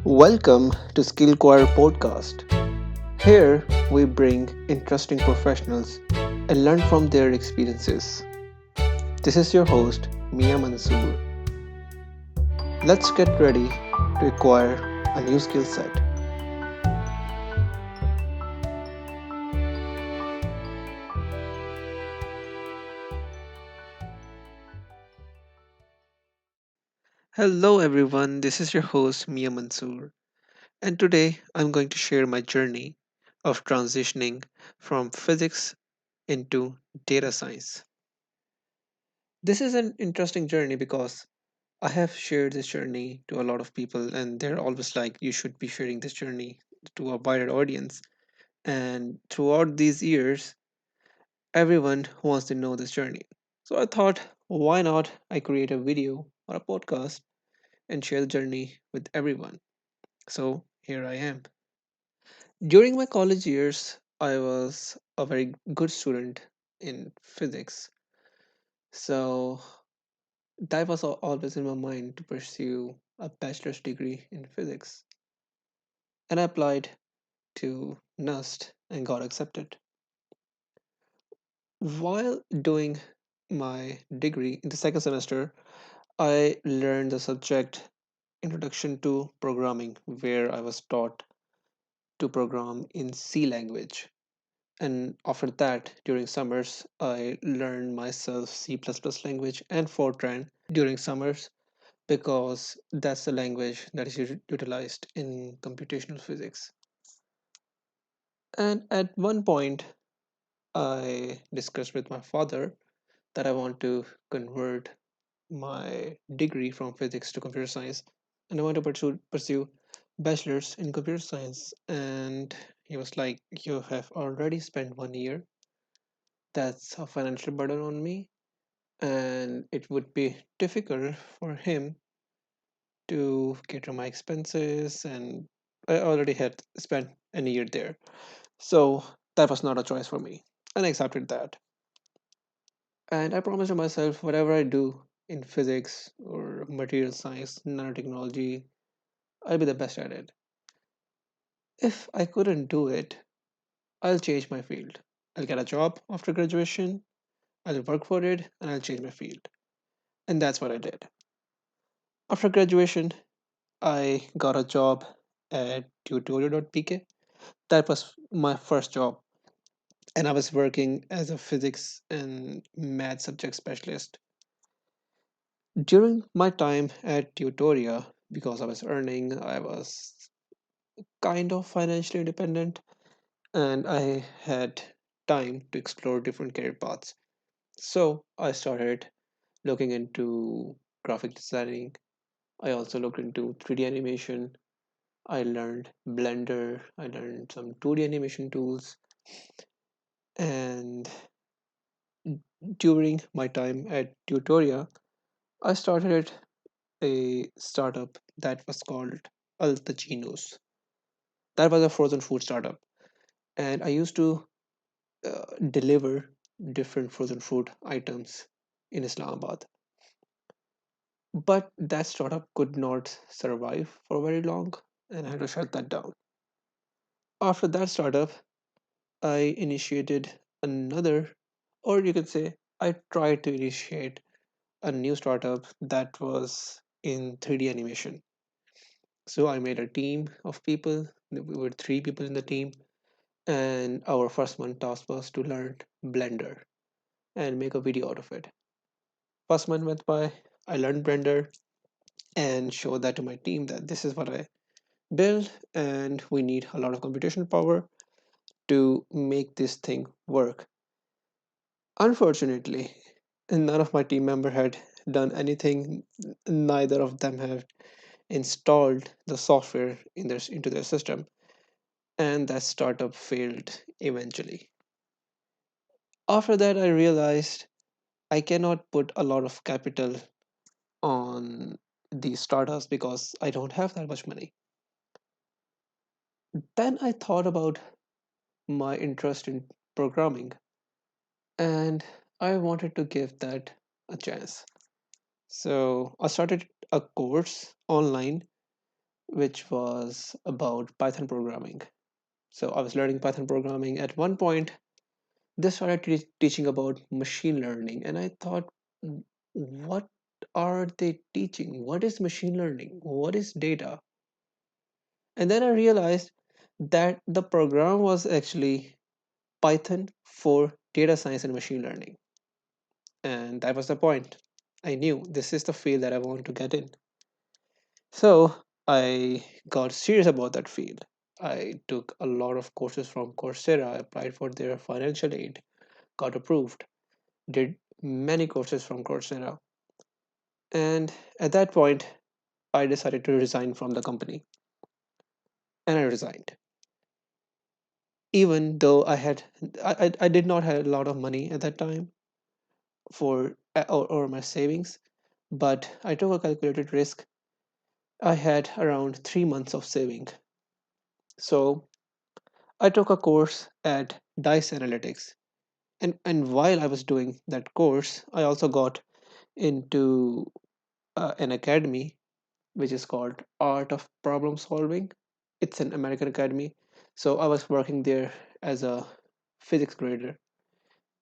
Welcome to Skillquire podcast. Here we bring interesting professionals and learn from their experiences. This is your host, Mian Mansoor. Let's get ready to acquire a new skill set. Hello everyone, this is your host, Mian Mansoor, and today I'm going to share my journey of transitioning from physics into data science. This is an interesting journey because I have shared this journey to a lot of people, and they're always like, you should be sharing this journey to a wider audience. And throughout these years, everyone wants to know this journey. So I thought, why not I create a video or a podcast and share the journey with everyone? So here I am. During my college years, I was a very good student in physics. So that was always in my mind to pursue a bachelor's degree in physics. And I applied to NUST and got accepted. While doing my degree in the second semester, I learned the subject Introduction to Programming, where I was taught to program in C language. And after that, during summers, I learned myself C++ language and Fortran during summers because that's the language that is utilized in computational physics. And at one point, I discussed with my father that I want to convert my degree from physics to computer science, and I want to pursue bachelor's in computer science. And he was like, "You have already spent 1 year. That's a financial burden on me, and it would be difficult for him to cater my expenses. And I already had spent a year there, so that was not a choice for me, and I accepted that." And I promised to myself, whatever I do in physics or material science, nanotechnology, I'll be the best at it. If I couldn't do it, I'll change my field. I'll get a job after graduation, I'll work for it, and I'll change my field. And that's what I did. After graduation, I got a job at tutorial.pk. That was my first job, and I was working as a physics and math subject specialist. During my time at Tutoria, because I was earning, I was kind of financially independent and I had time to explore different career paths. So I started looking into graphic designing. I also looked into 3D animation. I learned Blender. I learned some 2D animation tools. And during my time at Tutoria, I started a startup that was called Altachinos. That was a frozen food startup, and I used to deliver different frozen food items in Islamabad. But that startup could not survive for very long, and I had to shut that down. After that startup, I initiated another, or you could say, I tried to initiate a new startup that was in 3D animation. So I made a team of people. We were three people in the team, and our first month task was to learn Blender and make a video out of it. First month went by, I learned Blender and showed that to my team that this is what I build, and we need a lot of computational power to make this thing work. Unfortunately, none of my team member had done anything. Neither of them have installed the software into their system, and that startup failed eventually. After that, I realized I cannot put a lot of capital on these startups because I don't have that much money. Then I thought about my interest in programming, and I wanted to give that a chance. So I started a course online which was about Python programming. So I was learning Python programming. At one point, they started teaching about machine learning, and I thought, what are they teaching? What is machine learning? What is data? And then I realized that the program was actually Python for data science and machine learning. And that was the point. I knew this is the field that I want to get in. So I got serious about that field. I took a lot of courses from Coursera, applied for their financial aid, got approved, did many courses from Coursera. And at that point, I decided to resign from the company. And I resigned. Even though I did not have a lot of money at that time for or my savings, but I took a calculated risk. I had around 3 months of saving. So I took a course at Dice Analytics. And while I was doing that course, I also got into an academy which is called Art of Problem Solving. It's an American academy. So I was working there as a physics grader.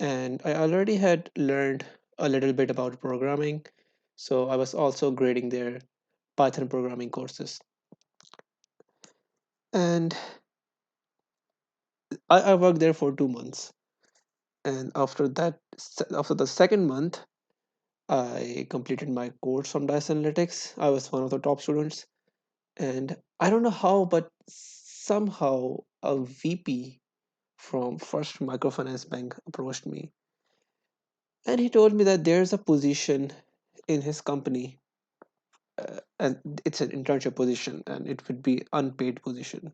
And I already had learned a little bit about programming. So I was also grading their Python programming courses. And I worked there for 2 months. And after the second month, I completed my course on Dice Analytics. I was one of the top students. And I don't know how, but somehow a VP from First Microfinance Bank approached me. And he told me that there's a position in his company, and it's an internship position, and it would be unpaid position.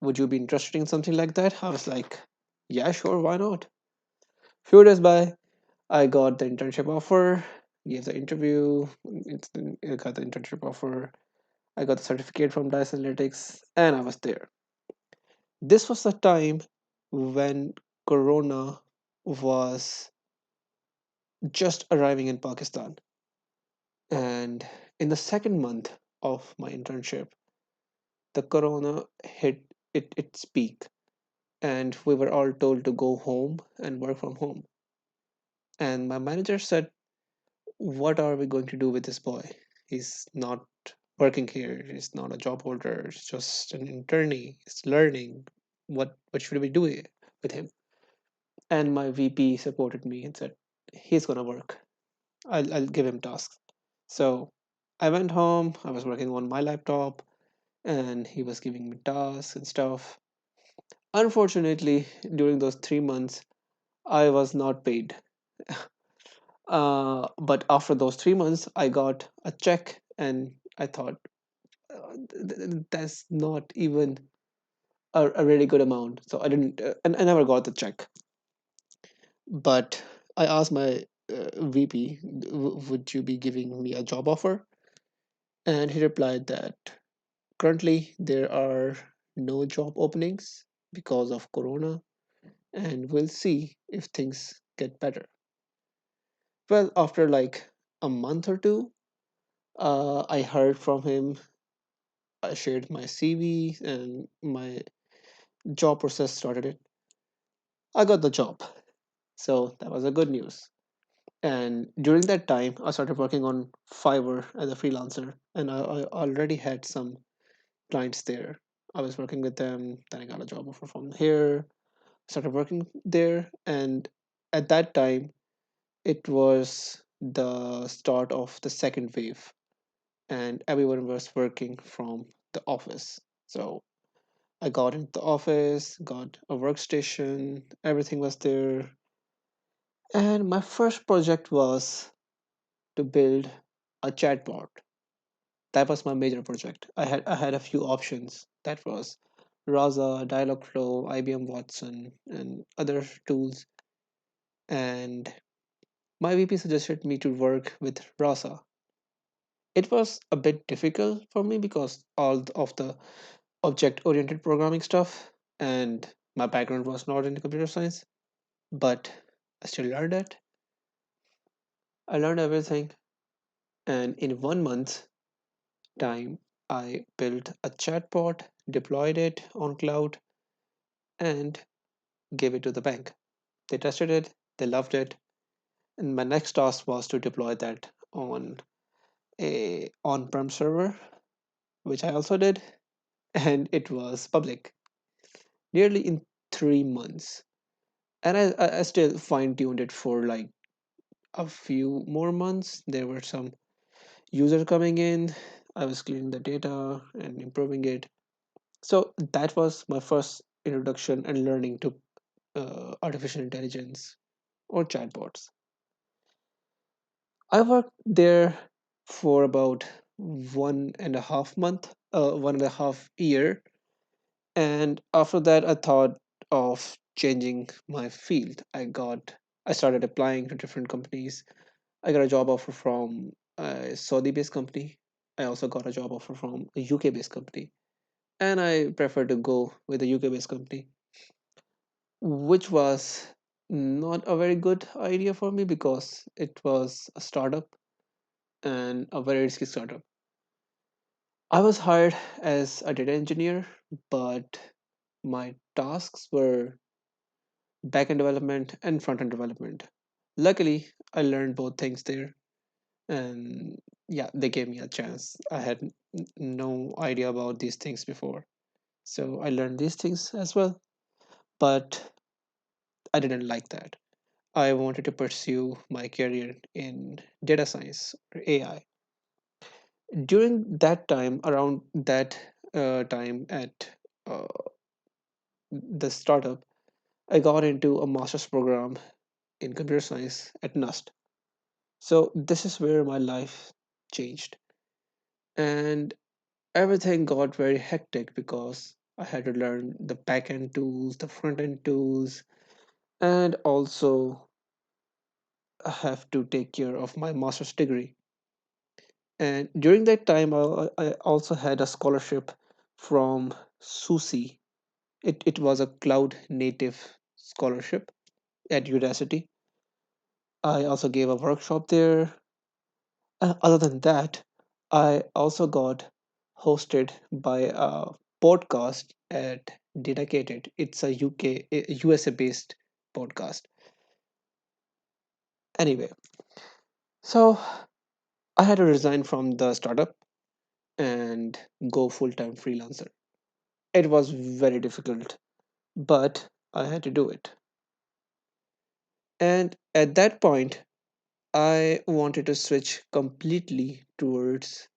Would you be interested in something like that? I was like, yeah, sure, why not? Few days by, I got the internship offer, gave the interview, I got the internship offer, I got the certificate from Dice Analytics, and I was there. This was the time when Corona was just arriving in Pakistan. And in the second month of my internship, the Corona hit its peak, and we were all told to go home and work from home. And my manager said, what are we going to do with this boy? He's not working here. He's not a job holder. He's just an internee. He's learning. What should we do with him? And my VP supported me and said, he's gonna work. I'll give him tasks. So I went home. I was working on my laptop, and he was giving me tasks and stuff. Unfortunately, during those 3 months, I was not paid. But after those 3 months, I got a check, and I thought, that's not even a really good amount. So I didn't, and I never got the check. But I asked my VP, would you be giving me a job offer? And he replied that currently there are no job openings because of Corona, and we'll see if things get better. Well, after like a month or two, I heard from him. I shared my CV and my job process started it. I got the job. So that was a good news. And during that time, I started working on Fiverr as a freelancer, and I already had some clients there. I was working with them, then I got a job offer from here, started working there, and at that time, it was the start of the second wave, and everyone was working from the office. So I got into the office, got a workstation, everything was there. And my first project was to build a chatbot. That was my major project. I had a few options. That was Rasa, Dialogflow, IBM Watson, and other tools. And my VP suggested me to work with Rasa. It was a bit difficult for me because all of the object-oriented programming stuff, and my background was not in computer science. But I still learned it. I learned everything, and in 1 month time, I built a chatbot, deployed it on cloud, and gave it to the bank. They tested it, they loved it, and my next task was to deploy that on a on-prem server, which I also did, and it was public nearly in 3 months. And I still fine-tuned it for like a few more months. There were some users coming in. I was cleaning the data and improving it. So that was my first introduction and learning to artificial intelligence or chatbots. I worked there for about 1.5 month, 1.5 year, and after that, I thought of changing my field. I started applying to different companies. I got a job offer from a Saudi-based company. I also got a job offer from a UK-based company, and I prefer to go with a UK-based company, which was not a very good idea for me because it was a startup and a very risky startup. I was hired as a data engineer, but my tasks were backend development and front end development. Luckily, I learned both things there, and yeah, they gave me a chance. I had no idea about these things before, so I learned these things as well, but I didn't like that. I wanted to pursue my career in data science or AI. During that time, around that time at uh, the startup, I got into a master's program in computer science at NUST. So this is where my life changed. And everything got very hectic because I had to learn the back end tools, the front end tools, and also I have to take care of my master's degree. And during that time, I also had a scholarship from SUSI. It was a cloud native scholarship at Udacity. I also gave a workshop there. Other than that, I also got hosted by a podcast at Dedicated. It's a USA based podcast. Anyway, so I had to resign from the startup and go full time freelancer. It was very difficult, but I had to do it. And at that point, I wanted to switch completely towards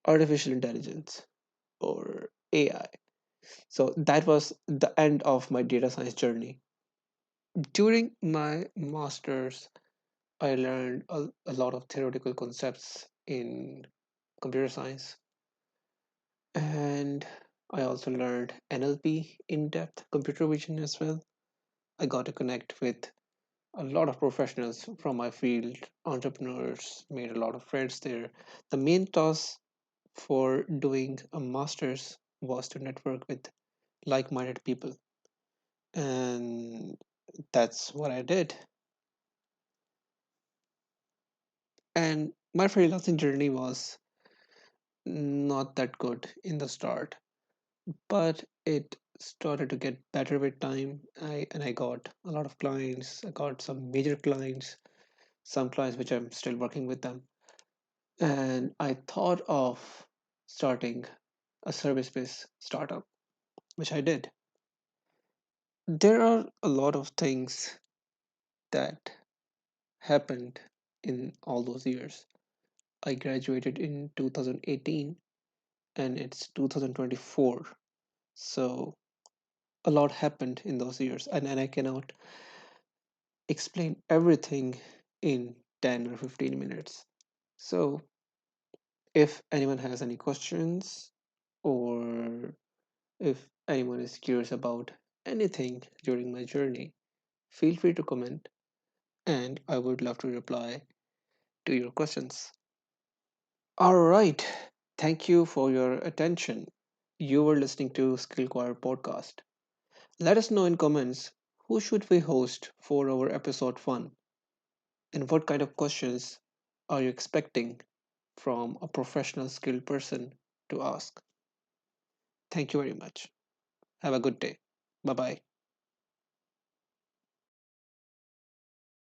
artificial intelligence or AI. So that was the end of my data science journey. During my master's, I learned a lot of theoretical concepts in computer science, and I also learned NLP, in depth computer vision as well. I got to connect with a lot of professionals from my field, entrepreneurs, made a lot of friends there. The main task for doing a master's was to network with like minded people, and that's what I did. And my freelancing journey was not that good in the start, but it started to get better with time. I got a lot of clients. I got some major clients, some clients which I'm still working with them. And I thought of starting a service-based startup, which I did. There are a lot of things that happened in all those years. I graduated in 2018 and it's 2024. So a lot happened in those years, and I cannot explain everything in 10 or 15 minutes. So if anyone has any questions or if anyone is curious about anything during my journey, feel free to comment and I would love to reply to your questions. All right. Thank you for your attention. You were listening to Skillquire podcast. Let us know in comments who should we host for our episode 1 and what kind of questions are you expecting from a professional skilled person to ask. Thank you very much. Have a good day. Bye bye.